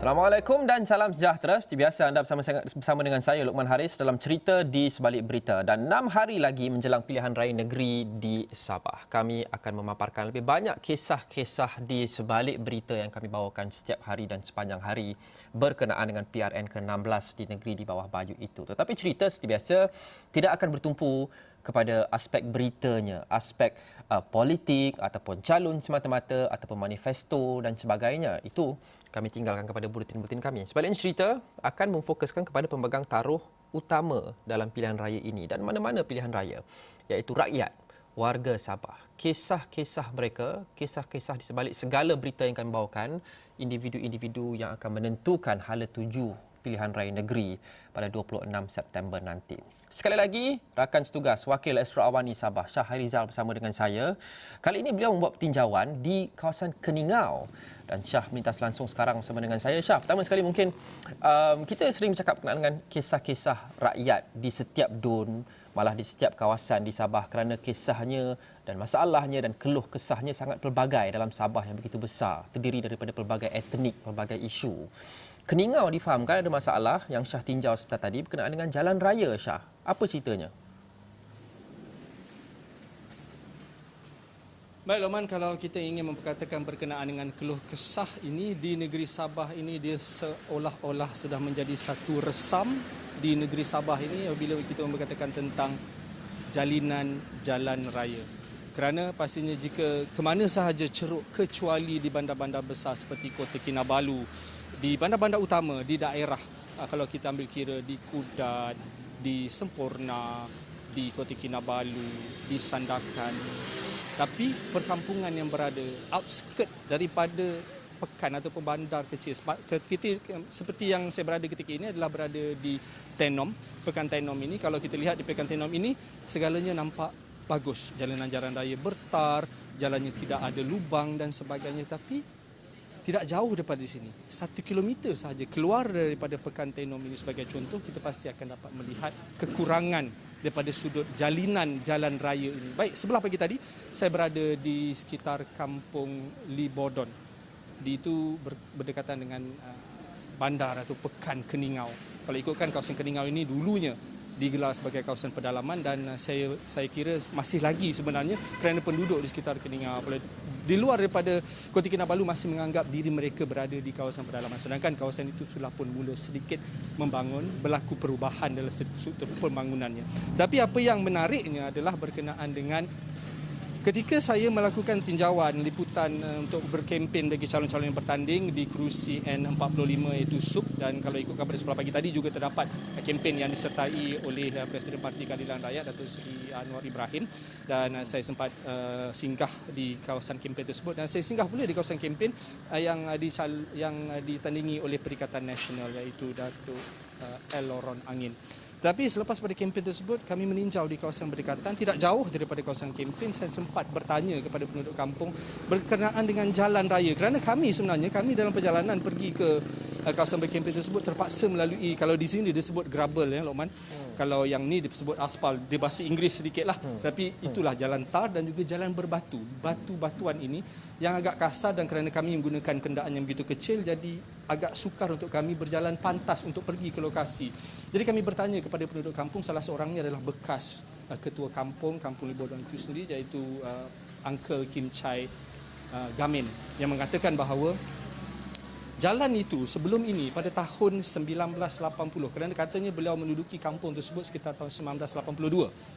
Assalamualaikum dan salam sejahtera. Seperti biasa anda bersama dengan saya Luqman Haris dalam cerita di sebalik berita. Dan 6 hari lagi menjelang pilihan raya negeri di Sabah. Kami akan memaparkan lebih banyak kisah-kisah di sebalik berita yang kami bawakan setiap hari dan sepanjang hari berkenaan dengan PRN ke-16 di negeri di bawah baju itu. Tetapi cerita seperti biasa tidak akan bertumpu kepada aspek beritanya, aspek politik ataupun calon semata-mata ataupun manifesto dan sebagainya. Itu kami tinggalkan kepada buletin-buletin kami. Sebaliknya cerita akan memfokuskan kepada pemegang taruh utama dalam pilihan raya ini dan mana-mana pilihan raya, iaitu rakyat, warga Sabah. Kisah-kisah mereka, kisah-kisah di sebalik segala berita yang kami bawakan, individu-individu yang akan menentukan hala tuju pilihan raya negeri pada 26 September nanti. Sekali lagi, rakan setugas Wakil Astro Awani Sabah, Shah Hairizal bersama dengan saya. Kali ini beliau membuat tinjauan di kawasan Keningau. Dan Shah melintas langsung sekarang bersama dengan saya. Shah, pertama sekali mungkin kita sering bercakap berkenaan dengan kisah-kisah rakyat di setiap dun, malah di setiap kawasan di Sabah kerana kisahnya dan masalahnya dan keluh kesahnya sangat pelbagai dalam Sabah yang begitu besar, terdiri daripada pelbagai etnik, pelbagai isu. Keningau difahamkan ada masalah yang Shah tinjau sebentar tadi berkenaan dengan jalan raya, Shah. Apa ceritanya? Baik Loman, kalau kita ingin memperkatakan berkenaan dengan keluh kesah ini di negeri Sabah ini, dia seolah-olah sudah menjadi satu resam di negeri Sabah ini apabila kita memperkatakan tentang jalinan jalan raya. Kerana pastinya jika ke mana sahaja ceruk, kecuali di bandar-bandar besar seperti Kota Kinabalu, di bandar-bandar utama di daerah, kalau kita ambil kira di Kudat, di Semporna, di Kota Kinabalu, di Sandakan. Tapi perkampungan yang berada outskirt daripada pekan ataupun bandar kecil. Seperti yang saya berada ketika ini adalah berada di Tenom, Pekan Tenom ini. Kalau kita lihat di Pekan Tenom ini, segalanya nampak bagus. Jalanan jalan raya bertar, jalannya tidak ada lubang dan sebagainya. Tapi tidak jauh daripada sini, 1 kilometer sahaja keluar daripada Pekan Tenom ini sebagai contoh, kita pasti akan dapat melihat kekurangan daripada sudut jalinan jalan raya ini. Baik, sebelah pagi tadi saya berada di sekitar kampung Libodon. Di itu berdekatan dengan bandar atau Pekan Keningau. Kalau ikutkan kawasan Keningau ini dulunya digelar sebagai kawasan pedalaman dan saya kira masih lagi sebenarnya kerana penduduk di sekitar Keningau di luar daripada Kota Kinabalu masih menganggap diri mereka berada di kawasan pedalaman, sedangkan kawasan itu sudah pun mula sedikit membangun, berlaku perubahan dalam struktur pembangunannya. Tapi apa yang menariknya adalah berkenaan dengan ketika saya melakukan tinjauan liputan untuk berkempen bagi calon-calon yang bertanding di kerusi N45 iaitu SUP, dan kalau ikut kabar sebelah pagi tadi juga terdapat kempen yang disertai oleh Presiden Parti Keadilan Rakyat Datuk Seri Anwar Ibrahim, dan saya sempat singgah di kawasan kempen tersebut, dan saya singgah pula di kawasan kempen yang ditandingi oleh Perikatan Nasional iaitu Datuk L. Loron Angin. Tapi selepas pada kempen tersebut, kami meninjau di kawasan berdekatan, tidak jauh daripada kawasan kempen, saya sempat bertanya kepada penduduk kampung berkenaan dengan jalan raya. Kerana kami dalam perjalanan pergi ke kawasan berkempen tersebut terpaksa melalui, kalau di sini disebut gravel ya Lokman, kalau yang ni disebut aspal, dia bahasa Inggeris sedikit lah. Tapi itulah jalan tar dan juga jalan berbatu. Batu-batuan ini yang agak kasar, dan kerana kami menggunakan kenderaan yang begitu kecil, jadi agak sukar untuk kami berjalan pantas untuk pergi ke lokasi. Jadi kami bertanya kepada penduduk kampung, salah seorangnya adalah bekas ketua kampung Libodon itu sendiri, iaitu Uncle Kim Chai Gamin, yang mengatakan bahawa jalan itu sebelum ini pada tahun 1980, kerana katanya beliau menduduki kampung tersebut sekitar tahun 1982.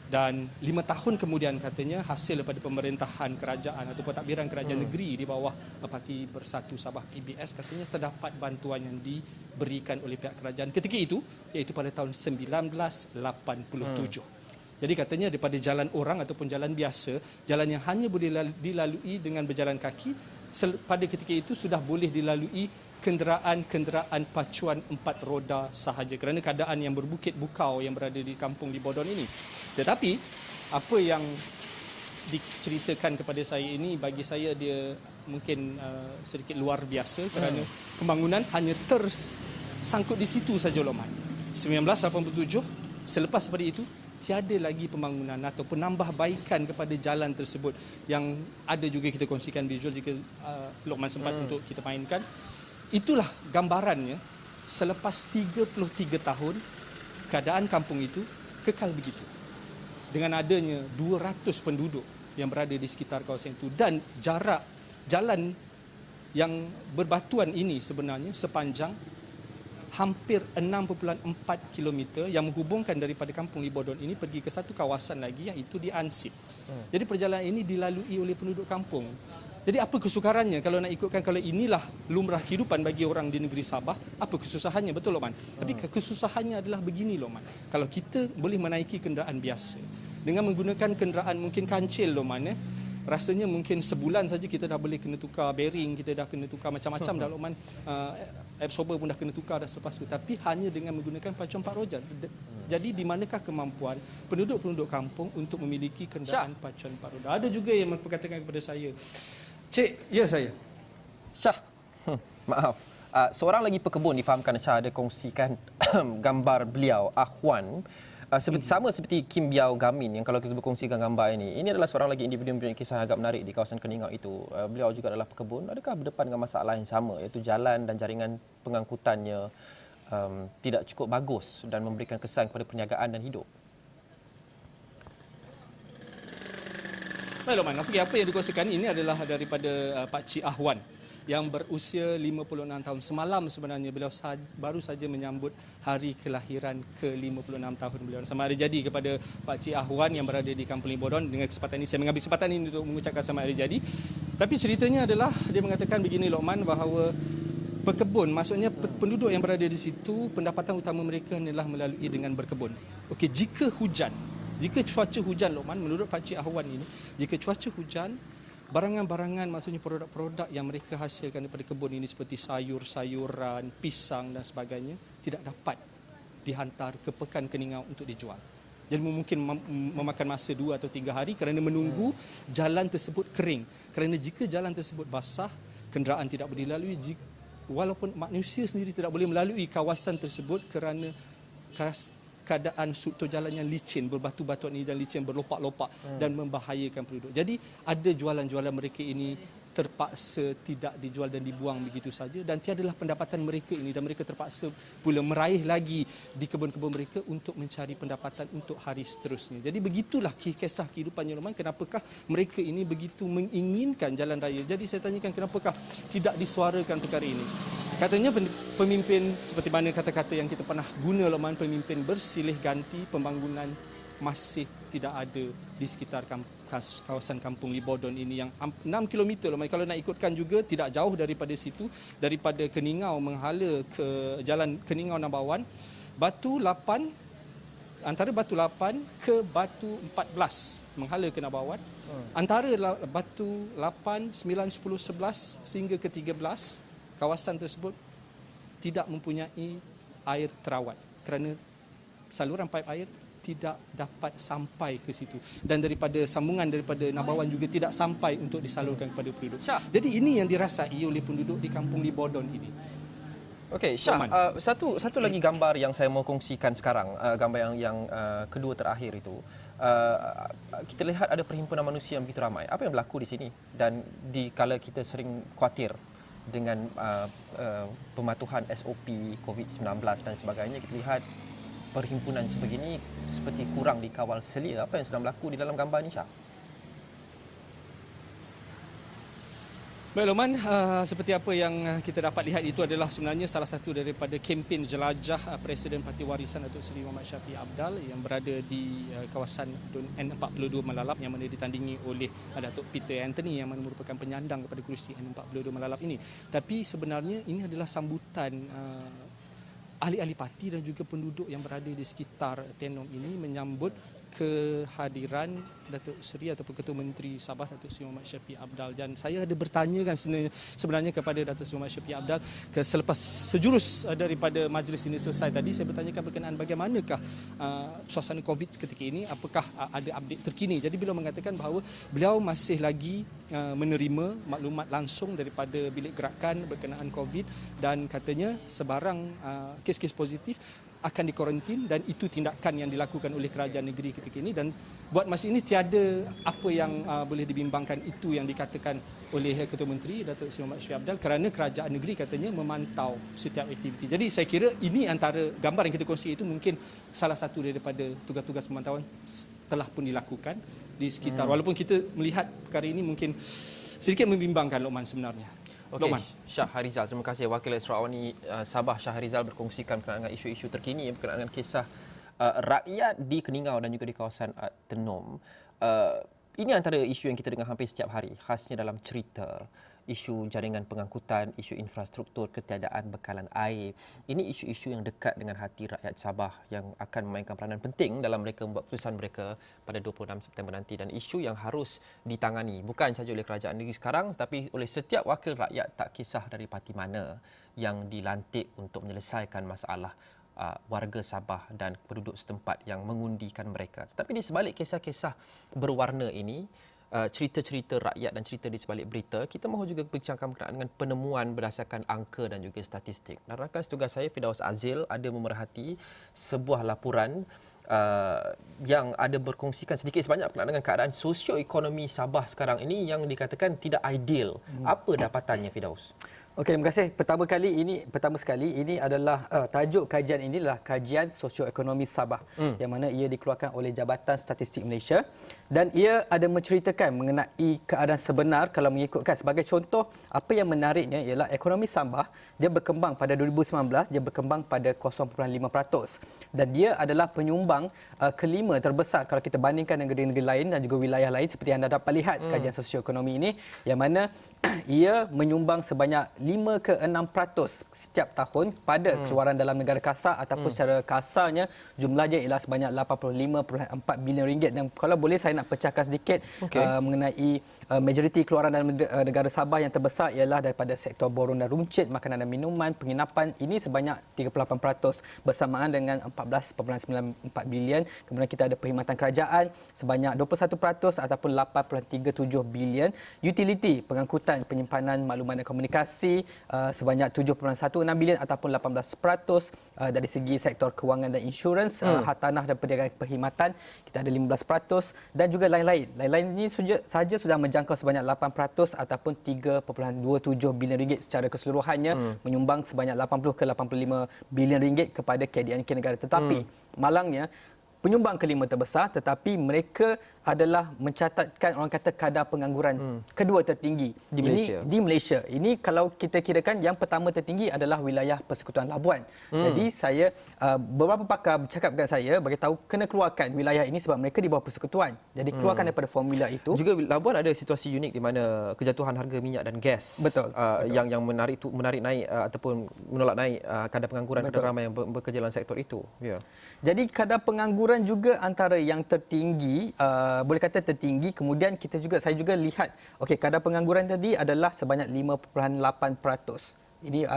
Dan 5 tahun kemudian katanya hasil daripada pemerintahan kerajaan atau pentadbiran kerajaan negeri di bawah Parti Bersatu Sabah PBS, katanya terdapat bantuan yang diberikan oleh pihak kerajaan ketika itu, iaitu pada tahun 1987. Jadi katanya daripada jalan orang ataupun jalan biasa, jalan yang hanya boleh dilalui dengan berjalan kaki, pada ketika itu sudah boleh dilalui kenderaan-kenderaan pacuan 4 roda sahaja kerana keadaan yang berbukit bukau yang berada di kampung Libodon ini. Tetapi apa yang diceritakan kepada saya ini, bagi saya dia mungkin sedikit luar biasa kerana pembangunan hanya tersangkut di situ saja Lokman. 1987, selepas pada itu tiada lagi pembangunan atau penambahbaikan kepada jalan tersebut, yang ada juga kita kongsikan visual jika Lokman sempat untuk kita mainkan. itulah gambarannya selepas 33 tahun keadaan kampung itu kekal begitu. Dengan adanya 200 penduduk yang berada di sekitar kawasan itu dan jarak jalan yang berbatuan ini sebenarnya sepanjang hampir 6.4 km yang menghubungkan daripada Kampung Libodon ini pergi ke satu kawasan lagi iaitu di Ansip. Jadi perjalanan ini dilalui oleh penduduk kampung. Jadi apa kesukarannya kalau nak ikutkan, kalau inilah lumrah kehidupan bagi orang di negeri Sabah, apa kesusahannya, betul Lokman? Tapi kesusahannya adalah begini Lokman. Kalau kita boleh menaiki kenderaan biasa dengan menggunakan kenderaan mungkin kancil Lokman, rasanya mungkin sebulan saja kita dah boleh kena tukar bearing, kita dah kena tukar macam-macam dah Lokman, absorber pun dah kena tukar dah selepas itu. Tapi hanya dengan menggunakan pacuan 4 roda. Jadi di manakah kemampuan penduduk-penduduk kampung untuk memiliki kenderaan pacuan 4 roda? Ada juga yang mengatakan kepada saya, Cik, ya saya. Syah, maaf. Seorang lagi pekebun difahamkan Syah ada kongsikan gambar beliau, Ahwan. Sama seperti Kim Biao Gamin yang kalau kita berkongsikan gambar ini. Ini adalah seorang lagi individu yang mempunyai kisah agak menarik di kawasan Keningau itu. Beliau juga adalah pekebun. Adakah berdepan dengan masalah yang sama, iaitu jalan dan jaringan pengangkutannya tidak cukup bagus dan memberikan kesan kepada perniagaan dan hidup? Baik Lokman, apa yang dikongsikan ini adalah daripada Pak Cik Ahwan yang berusia 56 tahun. Semalam sebenarnya beliau baru saja menyambut hari kelahiran ke-56 tahun beliau. Selamat hari jadi kepada Pak Cik Ahwan yang berada di Kampung Libodon. Dengan kesempatan ini, saya mengambil kesempatan ini untuk mengucapkan selamat hari jadi. Tapi ceritanya adalah, dia mengatakan begini Lokman, bahawa pekebun, maksudnya penduduk yang berada di situ, pendapatan utama mereka adalah melalui dengan berkebun. Okey, jika cuaca hujan Lokman, menurut Pak Cik Ahwan ini, jika cuaca hujan, barangan-barangan, maksudnya produk-produk yang mereka hasilkan daripada kebun ini seperti sayur-sayuran, pisang dan sebagainya tidak dapat dihantar ke Pekan Keningau untuk dijual. Jadi mungkin memakan masa 2 atau 3 hari kerana menunggu jalan tersebut kering. Kerana jika jalan tersebut basah, kenderaan tidak boleh dilalui, walaupun manusia sendiri tidak boleh melalui kawasan tersebut kerana keadaan struktur jalan yang licin, berbatu-batuan ini dan licin, berlopak-lopak dan membahayakan penduduk. Jadi ada jualan-jualan mereka ini terpaksa tidak dijual dan dibuang begitu saja dan tiadalah pendapatan mereka ini dan mereka terpaksa pula meraih lagi di kebun-kebun mereka untuk mencari pendapatan untuk hari seterusnya. Jadi begitulah kisah kehidupannya Lokman. Kenapakah mereka ini begitu menginginkan jalan raya? Jadi saya tanyakan kenapakah tidak disuarakan perkara ini? Katanya pemimpin, seperti mana kata-kata yang kita pernah guna Lokman, pemimpin bersilih ganti, pembangunan masih tidak ada di sekitar kawasan Kampung Libodon ini yang 6 km Lokman. Kalau nak ikutkan juga tidak jauh daripada situ, daripada Keningau menghala ke jalan Keningau Nambawan, Batu 8, antara Batu 8 ke Batu 14 menghala ke Nambawan. Antara Batu 8, 9, 10, 11 sehingga ke 13, kawasan tersebut tidak mempunyai air terawat kerana saluran paip air tidak dapat sampai ke situ dan daripada sambungan daripada Nambawan juga tidak sampai untuk disalurkan kepada penduduk. Jadi ini yang dirasai oleh penduduk di Kampung Libodon ini. Okey, Syah, satu lagi gambar yang saya mau kongsikan sekarang, gambar yang kedua terakhir itu. Kita lihat ada perhimpunan manusia yang begitu ramai. Apa yang berlaku di sini? Dan dikala kita sering khawatir dengan pematuhan SOP COVID-19 dan sebagainya, kita lihat perhimpunan sebegini seperti kurang dikawal selia. Apa yang sedang berlaku di dalam gambar ini, Syah? Baik Lokman, seperti apa yang kita dapat lihat itu adalah sebenarnya salah satu daripada kempen jelajah Presiden Parti Warisan Datuk Seri Muhammad Shafie Apdal yang berada di kawasan N42 Malalap yang mana ditandingi oleh Datuk Peter Anthony yang mana merupakan penyandang kepada kerusi N42 Malalap ini. Tapi sebenarnya ini adalah sambutan ahli-ahli parti dan juga penduduk yang berada di sekitar Tenom ini menyambut kehadiran Datuk Seri ataupun Ketua Menteri Sabah Datuk Seri Muhammad Shafie Apdal. Dan saya ada bertanyakan sebenarnya kepada Datuk Seri Muhammad Shafie Apdal selepas sejurus daripada majlis ini selesai tadi, saya bertanyakan berkenaan bagaimanakah suasana COVID ketika ini, apakah ada update terkini. Jadi beliau mengatakan bahawa beliau masih lagi menerima maklumat langsung daripada bilik gerakan berkenaan COVID dan katanya sebarang kes-kes positif akan dikarantin dan itu tindakan yang dilakukan oleh kerajaan negeri ketika ini dan buat masa ini tiada apa yang boleh dibimbangkan itu yang dikatakan oleh Ketua Menteri Datuk Seri Muhammad Syafie Apdal kerana kerajaan negeri katanya memantau setiap aktiviti. Jadi saya kira ini antara gambar yang kita kongsi itu mungkin salah satu daripada tugas-tugas pemantauan telah pun dilakukan di sekitar walaupun kita melihat perkara ini mungkin sedikit membimbangkan Lokman sebenarnya. Okey, Shah Harizal, terima kasih. Wakil Ekstraordinari Sabah Shah Harizal berkongsikan berkenaan dengan isu-isu terkini berkenaan dengan kisah rakyat di Keningau dan juga di kawasan Tenom. Ini antara isu yang kita dengar hampir setiap hari, khasnya dalam cerita. Isu jaringan pengangkutan, isu infrastruktur, ketiadaan bekalan air. Ini isu-isu yang dekat dengan hati rakyat Sabah yang akan memainkan peranan penting dalam mereka membuat keputusan mereka pada 26 September nanti. Dan isu yang harus ditangani bukan sahaja oleh kerajaan negeri sekarang tapi oleh setiap wakil rakyat tak kisah dari parti mana yang dilantik untuk menyelesaikan masalah warga Sabah dan penduduk setempat yang mengundikan mereka. Tetapi di sebalik kisah-kisah berwarna ini, cerita-cerita rakyat dan cerita di sebalik berita, kita mahu juga bincangkan berkenaan dengan penemuan berdasarkan angka dan juga statistik. Dan rakan setugas saya, Firdaus Azil, ada memerhati sebuah laporan yang ada berkongsikan sedikit sebanyak berkenaan dengan keadaan sosioekonomi Sabah sekarang ini yang dikatakan tidak ideal. Apa dapatannya, Firdaus? Okey, terima kasih. Pertama sekali ini adalah tajuk kajian ini adalah kajian sosioekonomi Sabah yang mana ia dikeluarkan oleh Jabatan Statistik Malaysia dan ia ada menceritakan mengenai keadaan sebenar kalau mengikutkan sebagai contoh apa yang menariknya ialah ekonomi Sabah dia berkembang pada 2019 dia berkembang pada 0.5% dan dia adalah penyumbang kelima terbesar kalau kita bandingkan dengan negeri-negeri lain dan juga wilayah lain seperti anda dapat lihat kajian sosioekonomi ini yang mana ia menyumbang sebanyak 5 ke 6% setiap tahun pada keluaran dalam negara kasar ataupun secara kasarnya jumlahnya ialah sebanyak 85.4 bilion ringgit dan kalau boleh saya nak pecahkan sedikit mengenai majoriti keluaran dalam negara Sabah yang terbesar ialah daripada sektor borong dan runcit, makanan dan minuman, penginapan ini sebanyak 38% bersamaan dengan 14.94 bilion. Kemudian kita ada perkhidmatan kerajaan sebanyak 21% ataupun 8.37 bilion, utility, pengangkutan, penyimpanan maklumat dan komunikasi sebanyak 7.16 bilion ataupun 18%. Dari segi sektor kewangan dan insurans, hak tanah dan perniagaan perkhidmatan kita ada 15% dan juga lain-lain. Lain-lain ini saja sudah menjangkau sebanyak 8% ataupun 3.27 bilion ringgit secara keseluruhannya menyumbang sebanyak 80 ke 85 bilion ringgit kepada KDNK negara. Tetapi malangnya penyumbang kelima terbesar tetapi mereka adalah mencatatkan orang kata kadar pengangguran kedua tertinggi di Malaysia. Ini kalau kita kirakan yang pertama tertinggi adalah wilayah Persekutuan Labuan. Jadi saya beberapa pakar bercakap dengan saya bagi tahu kena keluarkan wilayah ini sebab mereka di bawah persekutuan. Jadi keluarkan daripada formula itu. Juga Labuan ada situasi unik di mana kejatuhan harga minyak dan gas betul. Yang menarik naik ataupun menolak naik kadar pengangguran pada ramai yang bekerja dalam sektor itu. Ya. Jadi kadar pengangguran juga antara yang tertinggi, boleh kata tertinggi. Kemudian saya juga lihat, okey, kadar pengangguran tadi adalah sebanyak 5.8%. Ini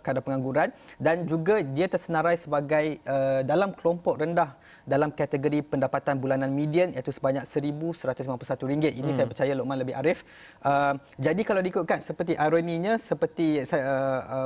kadar pengangguran dan juga dia tersenarai sebagai dalam kelompok rendah dalam kategori pendapatan bulanan median iaitu sebanyak RM1,151. Ini saya percaya Lokman lebih arif. Jadi kalau diikutkan seperti ironinya seperti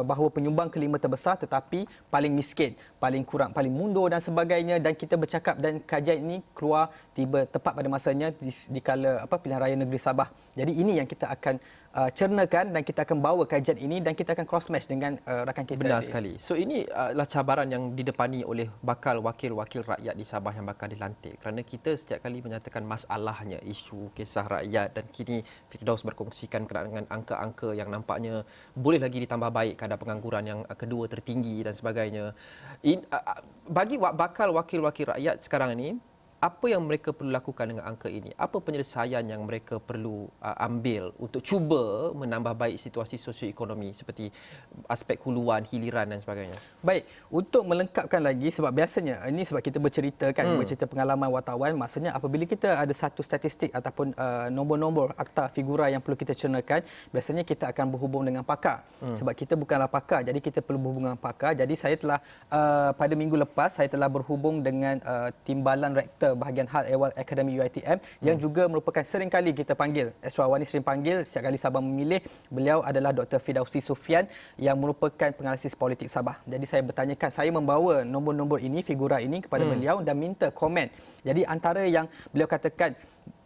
bahawa penyumbang kelima terbesar tetapi paling miskin, paling kurang, paling mundur dan sebagainya dan kita bercakap dan kajian ini keluar tiba tepat pada masanya di kala pilihan raya negeri Sabah. Jadi ini yang kita akan cernakan dan kita akan bawa kajian ini dan kita akan cross match dengan rakan kita. Benar sekali. So ini adalah cabaran yang didepani oleh bakal wakil-wakil rakyat di Sabah yang bakal dilantik. Kerana kita setiap kali menyatakan masalahnya isu kisah rakyat dan kini Firdaus berkongsikan dengan angka-angka yang nampaknya boleh lagi ditambah baik kadar pengangguran yang kedua tertinggi dan sebagainya. Bagi bakal wakil-wakil rakyat sekarang ini, apa yang mereka perlu lakukan dengan angka ini? Apa penyelesaian yang mereka perlu ambil untuk cuba menambah baik situasi sosioekonomi seperti aspek huluan, hiliran dan sebagainya? Baik, untuk melengkapkan lagi sebab biasanya ini sebab kita bercerita pengalaman wartawan, maksudnya apabila kita ada satu statistik ataupun nombor-nombor akta figura yang perlu kita cernakan, biasanya kita akan berhubung dengan pakar. Sebab kita bukanlah pakar, jadi kita perlu berhubung dengan pakar. Jadi saya telah pada minggu lepas saya telah berhubung dengan Timbalan Rektor Director bahagian hal ehwal Akademi UiTM yang juga merupakan sering kali kita panggil. Astro Awani sering panggil setiap kali Sabah memilih. Beliau adalah Dr. Fidausi Sufian yang merupakan penganalisis politik Sabah. Jadi saya bertanyakan, saya membawa nombor-nombor ini, figura ini kepada beliau dan minta komen. Jadi antara yang beliau katakan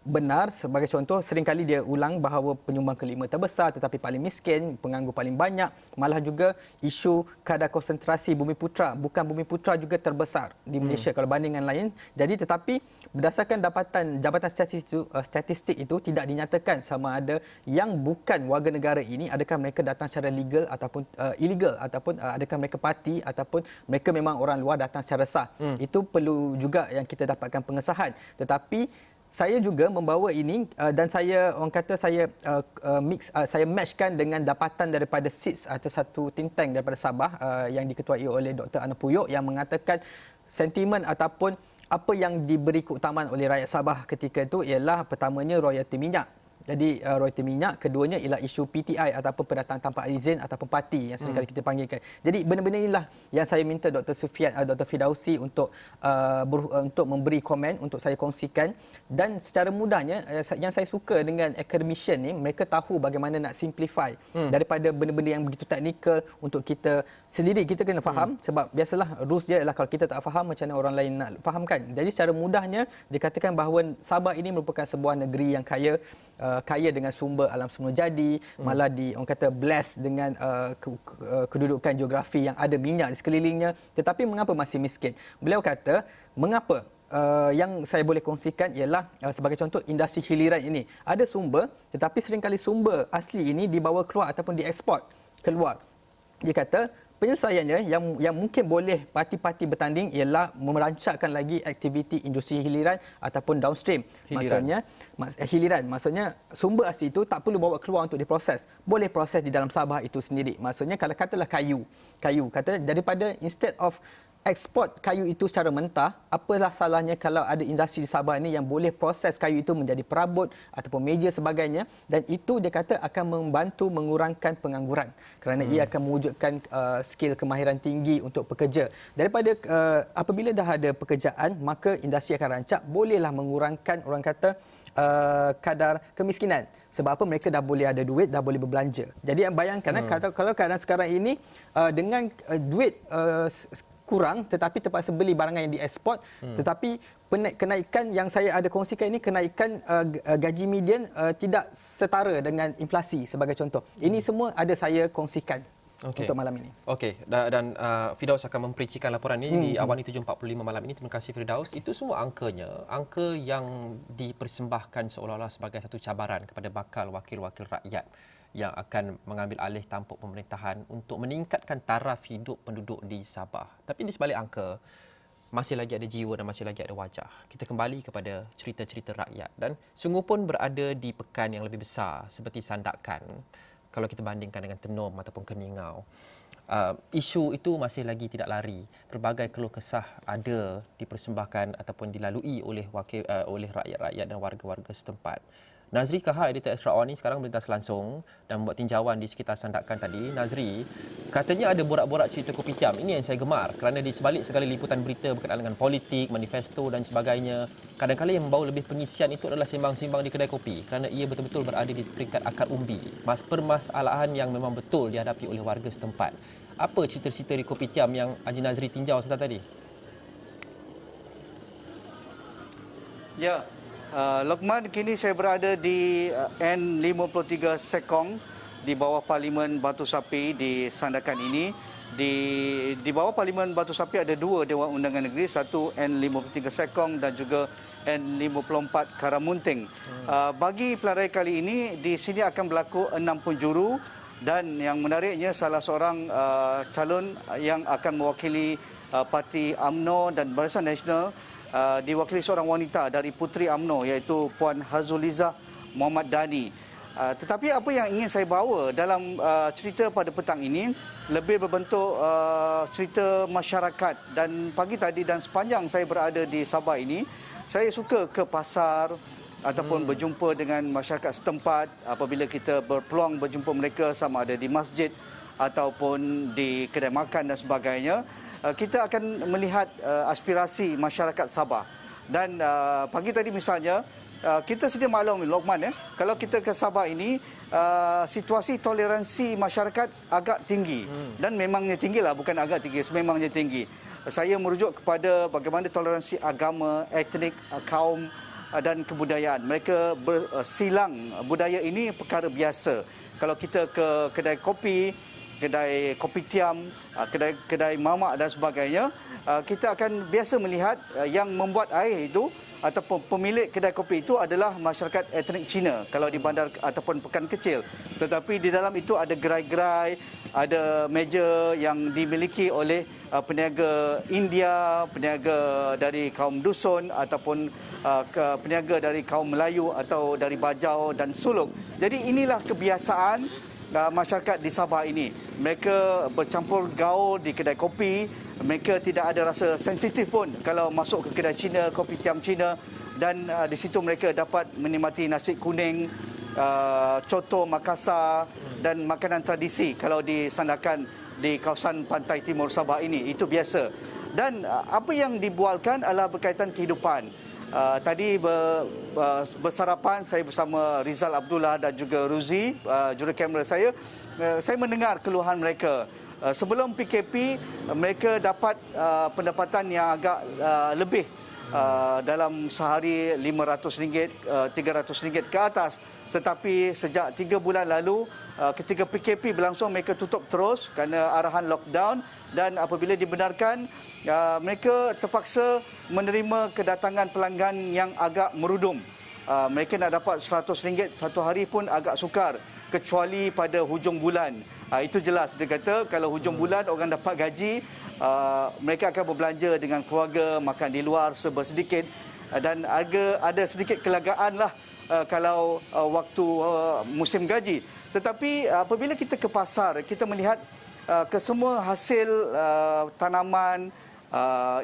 benar, sebagai contoh, seringkali dia ulang bahawa penyumbang kelima terbesar tetapi paling miskin, penganggur paling banyak, malah juga isu kadar konsentrasi Bumi Putra, bukan Bumi Putra juga terbesar di Malaysia kalau bandingan lain. Jadi tetapi berdasarkan dapatan Jabatan Statistik itu tidak dinyatakan sama ada yang bukan warga negara ini adakah mereka datang secara legal ataupun illegal, ataupun adakah mereka parti ataupun mereka memang orang luar datang secara sah. Itu perlu juga yang kita dapatkan pengesahan. Tetapi saya juga membawa ini dan saya orang kata saya saya matchkan dengan dapatan daripada SIDS atau satu think tank daripada Sabah yang diketuai oleh Dr. Ana Puyok yang mengatakan sentimen ataupun apa yang diberi keutamaan oleh rakyat Sabah ketika itu ialah pertamanya royalti minyak. Jadi royalti minyak, keduanya ialah isu PTI ataupun pendatang tanpa izin ataupun parti yang seringkali kita panggilkan. Jadi benda-benda inilah yang saya minta Dr. Sufian, Dr. Fidausi untuk memberi komen untuk saya kongsikan, dan secara mudahnya yang saya suka dengan academician ni, mereka tahu bagaimana nak simplify daripada benda-benda yang begitu teknikal untuk kita sendiri kita kena faham, sebab biasalah rules dia ialah kalau kita tak faham macam mana orang lain nak fahamkan. Jadi secara mudahnya dikatakan bahawa Sabah ini merupakan sebuah negeri yang kaya dengan sumber alam semula jadi, malah orang kata blessed dengan kedudukan geografi yang ada minyak di sekelilingnya, tetapi mengapa masih miskin? Beliau kata mengapa yang saya boleh kongsikan ialah sebagai contoh industri hiliran ini ada sumber, tetapi seringkali sumber asli ini dibawa keluar ataupun dieksport keluar. Dia kata penyelesaiannya yang mungkin boleh parti-parti bertanding ialah merancangkan lagi aktiviti industri hiliran ataupun downstream. Maksudnya sumber asli itu tak perlu bawa keluar untuk diproses. Boleh proses di dalam Sabah itu sendiri. Maksudnya kalau katalah kayu kata daripada instead of ekspor kayu itu secara mentah, apalah salahnya kalau ada industri di Sabah ini yang boleh proses kayu itu menjadi perabot ataupun meja sebagainya, dan itu dia kata akan membantu mengurangkan pengangguran kerana ia akan mewujudkan skill kemahiran tinggi untuk pekerja. Daripada apabila dah ada pekerjaan, maka industri akan rancak, bolehlah mengurangkan orang kata kadar kemiskinan. Sebab apa? Mereka dah boleh ada duit, dah boleh berbelanja. Jadi bayangkan kalau keadaan sekarang ini dengan duit kurang tetapi terpaksa beli barangan yang dieksport, tetapi kenaikan yang saya ada kongsikan ini, kenaikan gaji median tidak setara dengan inflasi sebagai contoh. Ini semua ada saya kongsikan untuk malam ini. Okey, dan Firdaus akan memperincikan laporan ini di Awani 7.45 malam ini. Terima kasih Firdaus. Itu semua angka yang dipersembahkan seolah-olah sebagai satu cabaran kepada bakal wakil-wakil rakyat yang akan mengambil alih tampuk pemerintahan untuk meningkatkan taraf hidup penduduk di Sabah. Tapi di sebalik angka, masih lagi ada jiwa dan masih lagi ada wajah. Kita kembali kepada cerita-cerita rakyat, dan sungguh pun berada di pekan yang lebih besar seperti Sandakan. Kalau kita bandingkan dengan Tenom ataupun Keningau, isu itu masih lagi tidak lari. Pelbagai keluh kesah ada dipersembahkan ataupun dilalui oleh rakyat-rakyat dan warga-warga setempat. Nazri Kahar, editor Astro Awani, sekarang melintas langsung dan membuat tinjauan di sekitar Sandakan tadi. Nazri, katanya ada borak-borak cerita kopitiam. Ini yang saya gemar kerana di sebalik segala liputan berita berkenaan dengan politik, manifesto dan sebagainya, kadang-kadang yang membawa lebih pengisian itu adalah sembang-sembang di kedai kopi kerana ia betul-betul berada di peringkat akar umbi. Permasalahan yang memang betul dihadapi oleh warga setempat. Apa cerita-cerita di kopitiam yang Haji Nazri tinjau sebentar tadi? Ya, Lokman, kini saya berada di N53 Sekong di bawah Parlimen Batu Sapi di Sandakan ini. Di bawah Parlimen Batu Sapi ada dua Dewan Undangan Negeri, satu N53 Sekong dan juga N54 Karamunting. Bagi pelarai kali ini, di sini akan berlaku 6 penjuru, dan yang menariknya salah seorang calon yang akan mewakili Parti UMNO dan Barisan Nasional diwakili seorang wanita dari Puteri UMNO, iaitu Puan Hazulizah Muhammad Dani. Tetapi apa yang ingin saya bawa dalam cerita pada petang ini lebih berbentuk cerita masyarakat. Dan pagi tadi dan sepanjang saya berada di Sabah ini, saya suka ke pasar ataupun berjumpa dengan masyarakat setempat. Apabila kita berpeluang berjumpa mereka sama ada di masjid ataupun di kedai makan dan sebagainya, kita akan melihat aspirasi masyarakat Sabah. Dan pagi tadi misalnya, kita sedia maklum Lokman, kalau kita ke Sabah ini, situasi toleransi masyarakat agak tinggi. Dan memangnya tinggi lah, bukan agak tinggi, sememangnya tinggi. Saya merujuk kepada bagaimana toleransi agama, etnik, kaum dan kebudayaan. Mereka bersilang budaya ini perkara biasa. Kalau kita ke kedai kopi tiam, kedai mamak dan sebagainya, kita akan biasa melihat yang membuat air itu ataupun pemilik kedai kopi itu adalah masyarakat etnik Cina kalau di bandar ataupun pekan kecil. Tetapi di dalam itu ada gerai-gerai, ada meja yang dimiliki oleh peniaga India, peniaga dari kaum dusun ataupun peniaga dari kaum Melayu atau dari Bajau dan Suluk. Jadi inilah kebiasaan masyarakat di Sabah ini. Mereka bercampur gaul di kedai kopi. Mereka tidak ada rasa sensitif pun kalau masuk ke kedai Cina, kopi tiam Cina. Dan di situ mereka dapat menikmati nasi kuning, coto Makassar dan makanan tradisi kalau disandarkan di kawasan pantai timur Sabah ini. Itu biasa. Dan apa yang dibualkan adalah berkaitan kehidupan. Tadi bersarapan saya bersama Rizal Abdullah dan juga Ruzi, jurukamera saya mendengar keluhan mereka. Sebelum PKP, mereka dapat pendapatan yang agak lebih dalam sehari RM500, RM300 ke atas. Tetapi sejak 3 bulan lalu, ketika PKP berlangsung, mereka tutup terus kerana arahan lockdown. Dan apabila dibenarkan, mereka terpaksa menerima kedatangan pelanggan yang agak merudum. Mereka nak dapat RM100 satu hari pun agak sukar, kecuali pada hujung bulan. Itu jelas, dia kata kalau hujung bulan orang dapat gaji, mereka akan berbelanja dengan keluarga, makan di luar serba sedikit. Dan ada sedikit kelagaan lah kalau waktu musim gaji. Tetapi apabila kita ke pasar, kita melihat kesemua hasil tanaman,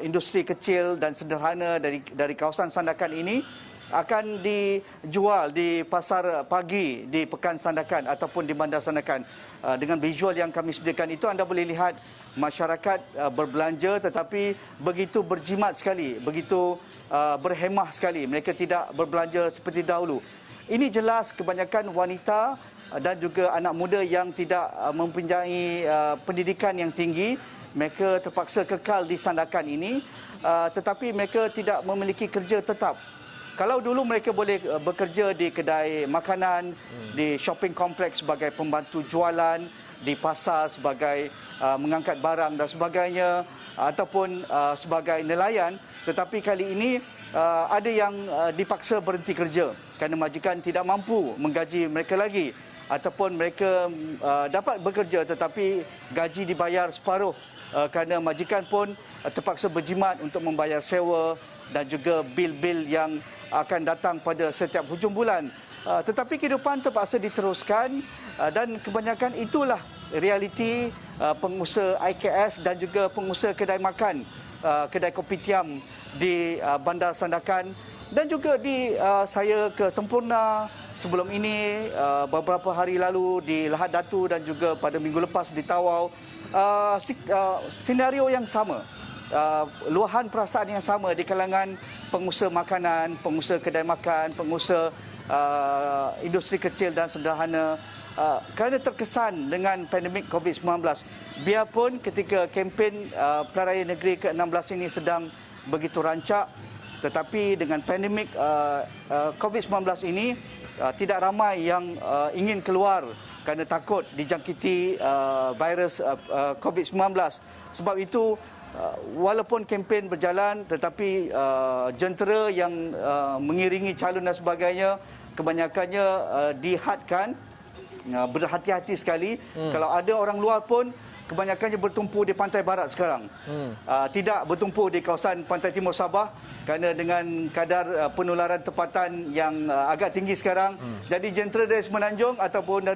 industri kecil dan sederhana dari kawasan Sandakan ini akan dijual di pasar pagi di Pekan Sandakan ataupun di Bandar Sandakan. Dengan visual yang kami sediakan itu, anda boleh lihat masyarakat berbelanja tetapi begitu berjimat sekali, begitu berhemah sekali. Mereka tidak berbelanja seperti dahulu. Ini jelas kebanyakan wanita dan juga anak muda yang tidak mempunyai pendidikan yang tinggi. Mereka terpaksa kekal di Sandakan ini, tetapi mereka tidak memiliki kerja tetap. Kalau dulu mereka boleh bekerja di kedai makanan, di shopping kompleks sebagai pembantu jualan, di pasar sebagai mengangkat barang dan sebagainya, ataupun sebagai nelayan. Tetapi kali ini ada yang dipaksa berhenti kerja kerana majikan tidak mampu menggaji mereka lagi. Ataupun mereka dapat bekerja tetapi gaji dibayar separuh kerana majikan pun terpaksa berjimat untuk membayar sewa dan juga bil-bil yang akan datang pada setiap hujung bulan. Tetapi kehidupan terpaksa diteruskan dan kebanyakan itulah realiti pengusaha IKS dan juga pengusaha kedai makan, kedai kopi tiam di Bandar Sandakan dan juga di saya ke Sempurna. Sebelum ini, beberapa hari lalu di Lahad Datu dan juga pada minggu lepas di Tawau, senario yang sama, luahan perasaan yang sama di kalangan pengusaha makanan, pengusaha kedai makan, pengusaha industri kecil dan sederhana kerana terkesan dengan pandemik COVID-19. Biarpun ketika kempen Pilihan Raya Negeri ke-16 ini sedang begitu rancak, tetapi dengan pandemik COVID-19 ini, tidak ramai yang ingin keluar kerana takut dijangkiti virus COVID-19. Sebab itu, walaupun kempen berjalan, tetapi jentera yang mengiringi calon dan sebagainya, kebanyakannya dihadkan, berhati-hati sekali. Kalau ada orang luar pun, kebanyakannya bertumpu di pantai barat sekarang. Tidak bertumpu di kawasan pantai timur Sabah kerana dengan kadar penularan tempatan yang agak tinggi sekarang. Jadi jentera dari Semenanjung ataupun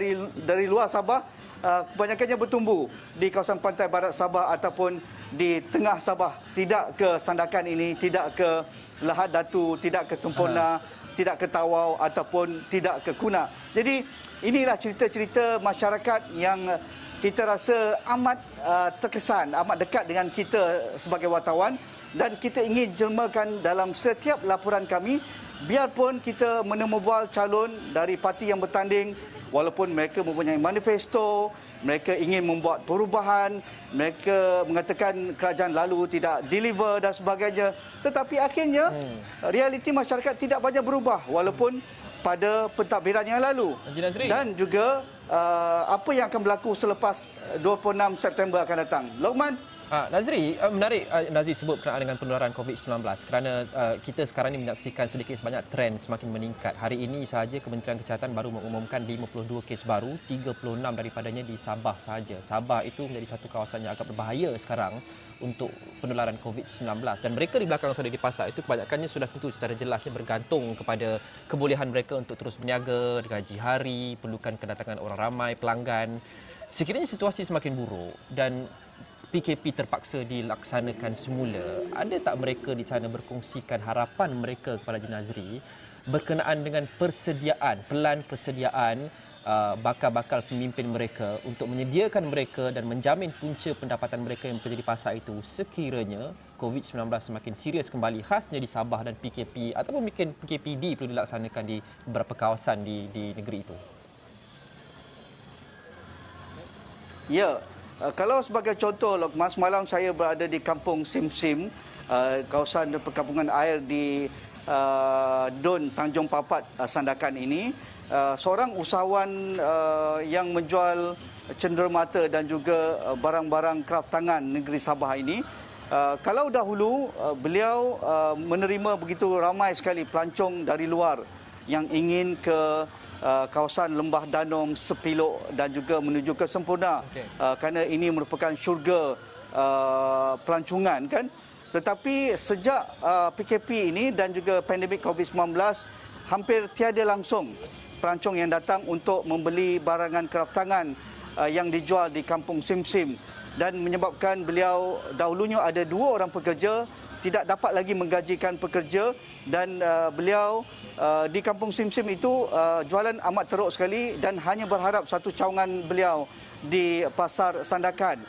dari luar Sabah kebanyakannya bertumbuh di kawasan pantai barat Sabah ataupun di tengah Sabah. Tidak ke Sandakan ini, tidak ke Lahad Datu, tidak ke Sempurna, tidak ke Tawau ataupun tidak ke Kuna. Jadi inilah cerita-cerita masyarakat yang kita rasa amat terkesan, amat dekat dengan kita sebagai wartawan, dan kita ingin jelmakan dalam setiap laporan kami, biarpun kita menemubual calon dari parti yang bertanding, walaupun mereka mempunyai manifesto, mereka ingin membuat perubahan, mereka mengatakan kerajaan lalu tidak deliver dan sebagainya, tetapi akhirnya realiti masyarakat tidak banyak berubah walaupun pada pentadbiran yang lalu. Dan juga apa yang akan berlaku selepas 26 September akan datang. Lokman. Nazri, menarik Nazri sebut berkenaan dengan penularan COVID-19 kerana kita sekarang ini menyaksikan sedikit sebanyak trend semakin meningkat. Hari ini sahaja Kementerian Kesihatan baru mengumumkan 52 kes baru, 36 daripadanya di Sabah sahaja. Sabah itu menjadi satu kawasan yang agak berbahaya sekarang untuk penularan COVID-19, dan mereka di belakang sana di pasar itu kebanyakannya sudah tentu secara jelasnya bergantung kepada kebolehan mereka untuk terus berniaga, gaji hari, perlukan kedatangan orang ramai, pelanggan. Sekiranya situasi semakin buruk dan PKP terpaksa dilaksanakan semula, ada tak mereka di sana berkongsikan harapan mereka kepada Haji Nazri berkenaan dengan pelan persediaan bakal-bakal pemimpin mereka untuk menyediakan mereka dan menjamin punca pendapatan mereka yang bekerja di pasar itu sekiranya COVID-19 semakin serius kembali, khasnya di Sabah, dan PKP ataupun mungkin PKPD perlu dilaksanakan di beberapa kawasan di negeri itu? Ya, kalau sebagai contoh, Lokman, semalam saya berada di Kampung Sim-Sim, kawasan perkampungan air di Dun Tanjung Papat, Sandakan ini. Seorang usahawan yang menjual cenderamata dan juga barang-barang kraft tangan negeri Sabah ini, kalau dahulu beliau menerima begitu ramai sekali pelancong dari luar yang ingin ke kawasan Lembah Danum, Sepilok dan juga menuju ke Semporna, kerana ini merupakan syurga pelancongan, kan. Tetapi sejak PKP ini dan juga pandemik COVID-19, hampir tiada langsung pelancong yang datang untuk membeli barangan kraft tangan yang dijual di Kampung Sim-Sim, dan menyebabkan beliau dahulunya ada 2 orang pekerja tidak dapat lagi menggajikan pekerja, dan beliau di Kampung Sim-Sim itu jualan amat teruk sekali dan hanya berharap satu cawangan beliau di Pasar Sandakan.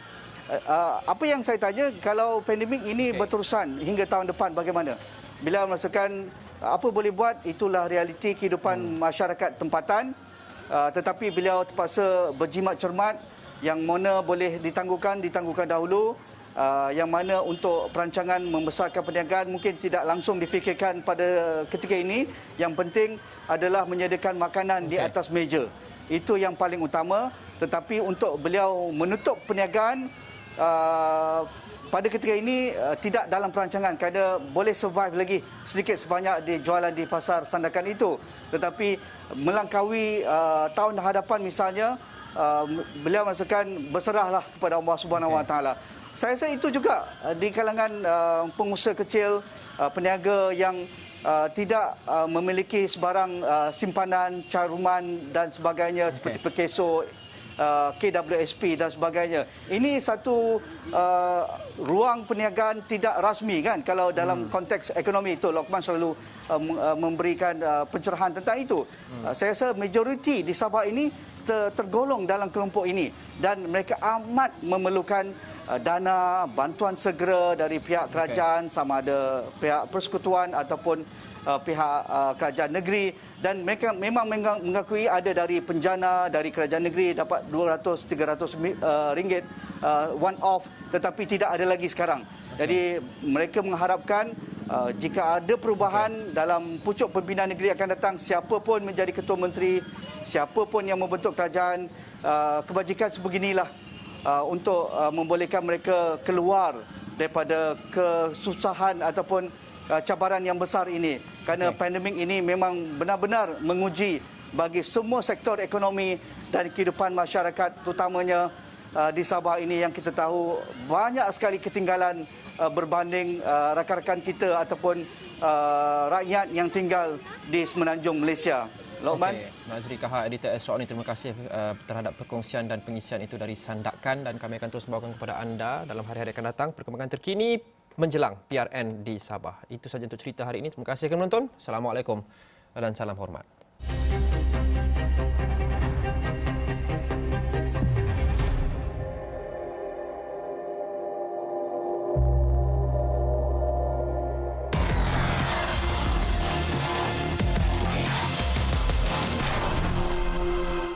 Apa yang saya tanya, kalau pandemik ini berterusan hingga tahun depan bagaimana? Beliau merasakan apa boleh buat, itulah realiti kehidupan masyarakat tempatan, tetapi beliau terpaksa berjimat cermat, yang mana boleh ditangguhkan dahulu. Yang mana untuk perancangan membesarkan perniagaan mungkin tidak langsung difikirkan pada ketika ini. Yang penting adalah menyediakan makanan di atas meja. Itu yang paling utama. Tetapi untuk beliau menutup perniagaan pada ketika ini tidak dalam perancangan, kerana boleh survive lagi sedikit sebanyak di jualan di Pasar Sandakan itu. Tetapi melangkaui tahun hadapan misalnya, beliau merasakan berserahlah kepada Allah Subhanahu Wa Taala. Saya rasa itu juga di kalangan pengusaha kecil, peniaga yang tidak memiliki sebarang simpanan, caruman dan sebagainya, seperti Perkeso, KWSP dan sebagainya. Ini satu ruang perniagaan tidak rasmi, kan, kalau dalam konteks ekonomi itu. Lokman selalu memberikan pencerahan tentang itu. Saya rasa majoriti di Sabah ini tergolong dalam kelompok ini, dan mereka amat memerlukan dana bantuan segera dari pihak kerajaan, sama ada pihak persekutuan ataupun pihak kerajaan negeri, dan mereka memang mengakui ada dari penjana dari kerajaan negeri dapat 200-300 ringgit one off, tetapi tidak ada lagi sekarang. Jadi mereka mengharapkan jika ada perubahan dalam pucuk pembinaan negeri akan datang, siapa pun menjadi ketua menteri, siapa pun yang membentuk kerajaan, kebajikan sebeginilah untuk membolehkan mereka keluar daripada kesusahan ataupun cabaran yang besar ini. Kerana pandemik ini memang benar-benar menguji bagi semua sektor ekonomi dan kehidupan masyarakat, terutamanya di Sabah ini yang kita tahu banyak sekali ketinggalan berbanding rakan-rakan kita ataupun rakyat yang tinggal di Semenanjung Malaysia. Lokman. Nazri Kahar, editor Esok ni, terima kasih terhadap perkongsian dan pengisian itu dari Sandakan, dan kami akan terus membawakan kepada anda dalam hari-hari akan datang perkembangan terkini menjelang PRN di Sabah. Itu saja untuk cerita hari ini. Terima kasih kerana menonton. Assalamualaikum dan salam hormat.